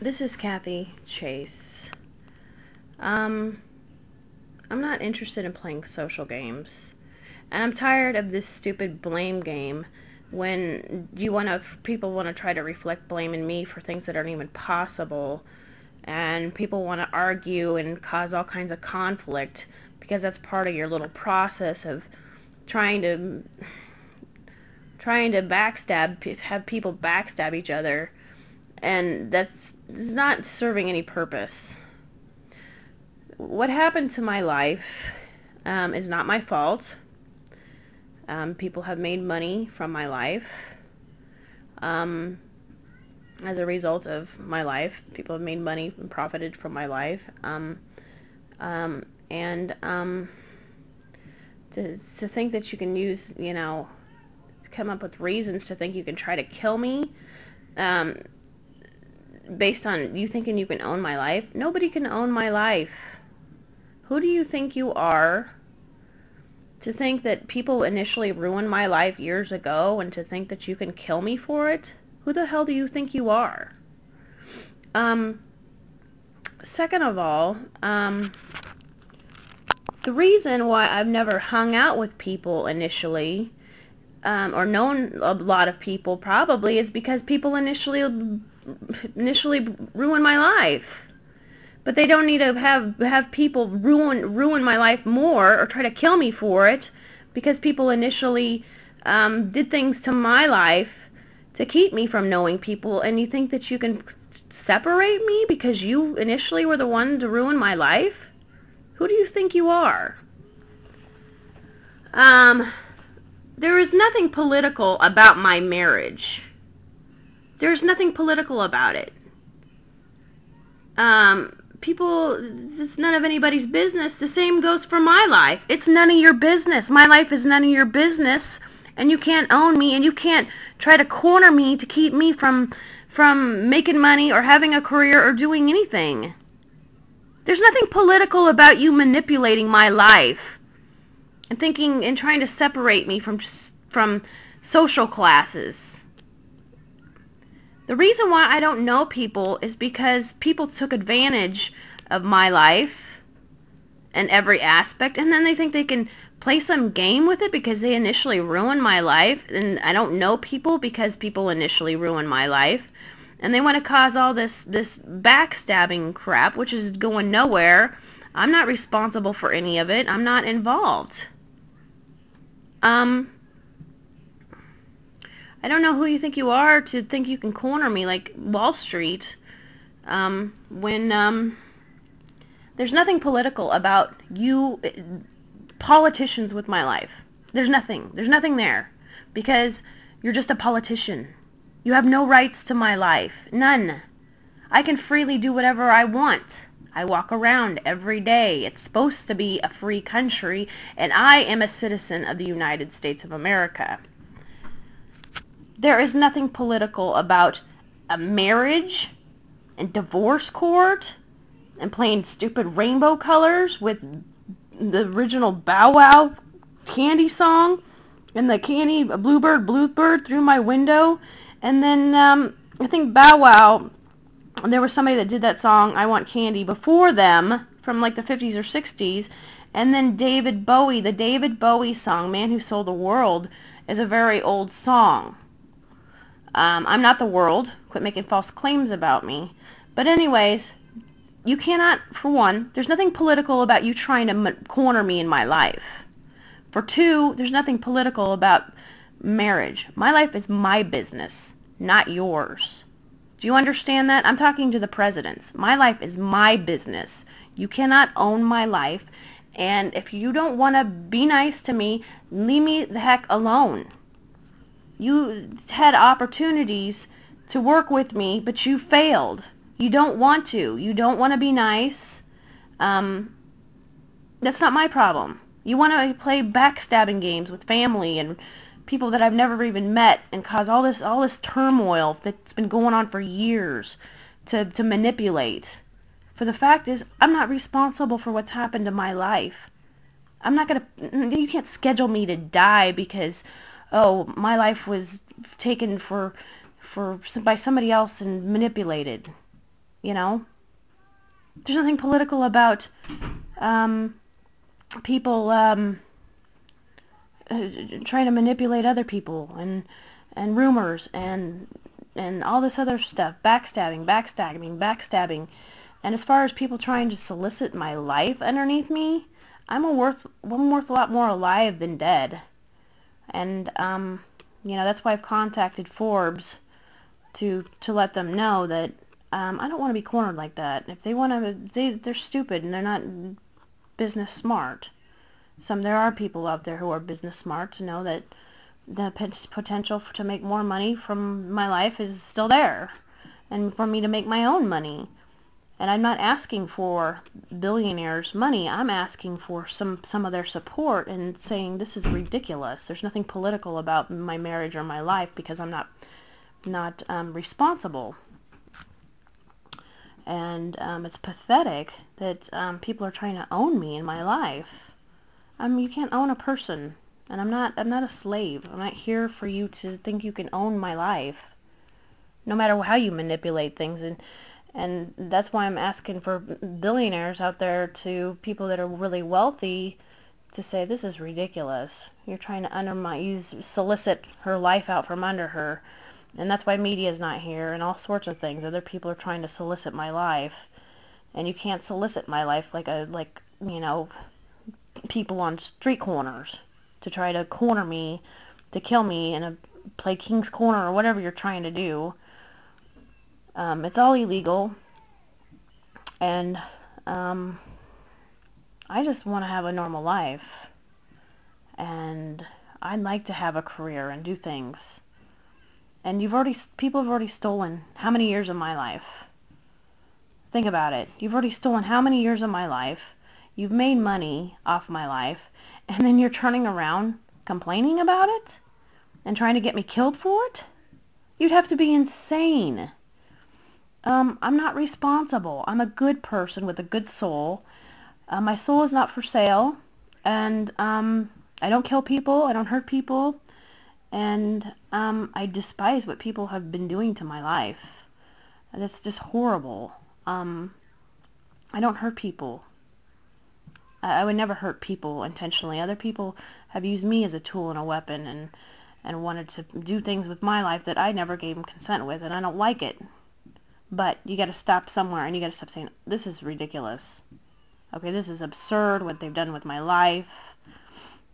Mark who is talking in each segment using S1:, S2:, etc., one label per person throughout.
S1: This is Kathy Chase. I'm not interested in playing social games. And I'm tired of this stupid blame game when people want to try to reflect blame in me for things that aren't even possible, and people want to argue and cause all kinds of conflict because that's part of your little process of trying to have people backstab each other, and that's not serving any purpose. What happened to my life is not my fault. People have made money from my life. As a result of my life, people have made money and profited from my life. To think that you can use, come up with reasons to think you can try to kill me, based on you thinking you can own my life. Nobody can own my life. Who do you think you are to think that people initially ruined my life years ago, and to think that you can kill me for it? Who the hell do you think you are? Second of all, the reason why I've never hung out with people initially, or known a lot of people probably, is because people initially ruin my life. But they don't need to have people ruin my life more or try to kill me for it, because people initially did things to my life to keep me from knowing people. And you think that you can separate me because you initially were the one to ruin my life? Who do you think you are? There is nothing political about my marriage. There's nothing political about it. It's none of anybody's business. The same goes for my life. It's none of your business. My life is none of your business, and you can't own me, and you can't try to corner me to keep me from making money or having a career or doing anything. There's nothing political about you manipulating my life and thinking and trying to separate me from social classes. The reason why I don't know people is because people took advantage of my life and every aspect, and then they think they can play some game with it because they initially ruined my life, and I don't know people because people initially ruined my life, and they want to cause all this backstabbing crap, which is going nowhere. I'm not responsible for any of it. I'm not involved. I don't know who you think you are to think you can corner me like Wall Street, when there's nothing political about you politicians with my life. There's nothing there, because you're just a politician. You have no rights to my life. None. I can freely do whatever I want. I walk around every day. It's supposed to be a free country, and I am a citizen of the United States of America. There is nothing political about a marriage and divorce court and playing stupid rainbow colors with the original Bow Wow candy song and the candy bluebird through my window. And then I think Bow Wow, there was somebody that did that song, I Want Candy, before them, from like the 50s or 60s. And then David Bowie, the David Bowie song, Man Who Sold the World, is a very old song. I'm not the world. Quit making false claims about me. But anyways, you cannot, for one, there's nothing political about you trying to corner me in my life. For two, there's nothing political about marriage. My life is my business, not yours. Do you understand that? I'm talking to the presidents. My life is my business. You cannot own my life. And if you don't want to be nice to me, leave me the heck alone. You had opportunities to work with me, but you failed. You don't want to. You don't want to be nice. That's not my problem. You want to play backstabbing games with family and people that I've never even met and cause all this turmoil that's been going on for years to manipulate. For the fact is, I'm not responsible for what's happened to my life. You can't schedule me to die because, oh, my life was taken by somebody else and manipulated. you know? There's nothing political about people trying to manipulate other people and rumors and all this other stuff, backstabbing. And as far as people trying to solicit my life underneath me, I'm worth a lot more alive than dead. And you know, that's why I've contacted Forbes to let them know that I don't want to be cornered like that. If they want to, they're stupid and they're not business smart. There are people out there who are business smart to know that the potential to make more money from my life is still there, and for me to make my own money. And I'm not asking for billionaires' money. I'm asking for some of their support and saying this is ridiculous. There's nothing political about my marriage or my life because I'm not responsible. And it's pathetic that people are trying to own me in my life. You can't own a person, and I'm not a slave. I'm not here for you to think you can own my life, no matter how you manipulate things. And that's why I'm asking for billionaires out there, to people that are really wealthy, to say this is ridiculous. You're trying to undermine, solicit her life out from under her. And that's why media is not here and all sorts of things. Other people are trying to solicit my life. And you can't solicit my life like you know, people on street corners to try to corner me, to kill me, and play King's Corner or whatever you're trying to do. It's all illegal. And I just want to have a normal life. And I'd like to have a career and do things. And people have already stolen how many years of my life? Think about it. You've already stolen how many years of my life? You've made money off my life, and then you're turning around complaining about it and trying to get me killed for it? You'd have to be insane. I'm not responsible. I'm a good person with a good soul. My soul is not for sale, and I don't kill people. I don't hurt people. And I despise what people have been doing to my life. That's just horrible. I don't hurt people. I would never hurt people intentionally. Other people have used me as a tool and a weapon and wanted to do things with my life that I never gave them consent with, and I don't like it. But you got to stop somewhere, and you got to stop saying, this is ridiculous. Okay, this is absurd what they've done with my life.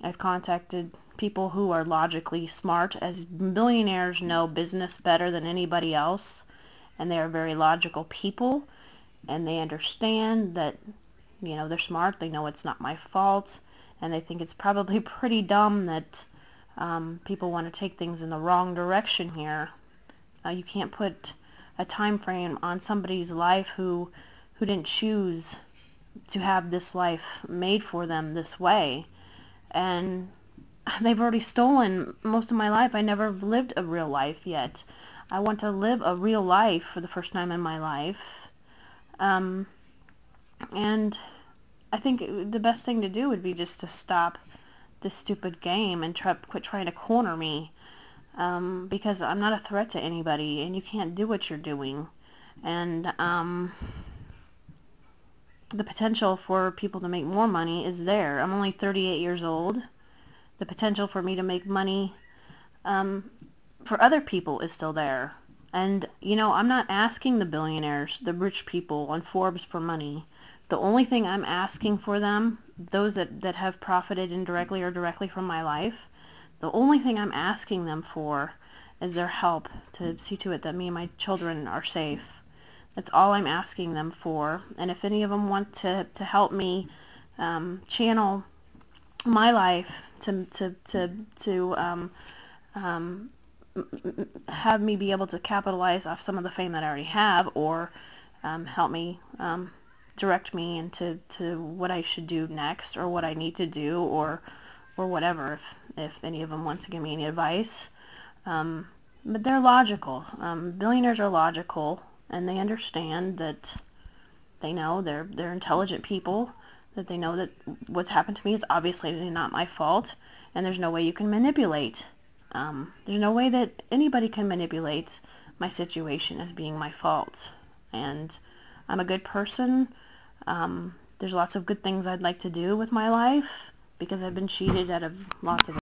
S1: I've contacted people who are logically smart, as billionaires know business better than anybody else, and they are very logical people, and they understand that, you know, they're smart, they know it's not my fault, and they think it's probably pretty dumb that people want to take things in the wrong direction here. You can't put a time frame on somebody's life who didn't choose to have this life made for them this way. And they've already stolen most of my life. I never lived a real life yet. I want to live a real life for the first time in my life. And I think the best thing to do would be just to stop this stupid game and quit trying to corner me. Because I'm not a threat to anybody, and you can't do what you're doing. And the potential for people to make more money is there. I'm only 38 years old. The potential for me to make money for other people is still there. And, you know, I'm not asking the billionaires, the rich people on Forbes for money. The only thing I'm asking for them, those that have profited indirectly or directly from my life, the only thing I'm asking them for is their help to see to it that me and my children are safe. That's all I'm asking them for. And if any of them want to help me channel my life to have me be able to capitalize off some of the fame that I already have, or help me direct me into what I should do next, or what I need to do, or whatever, if any of them want to give me any advice. But they're logical. Billionaires are logical, and they understand that, they know they're intelligent people, that they know that what's happened to me is obviously not my fault, and there's no way you can manipulate. There's no way that anybody can manipulate my situation as being my fault. And I'm a good person. There's lots of good things I'd like to do with my life because I've been cheated out of lots of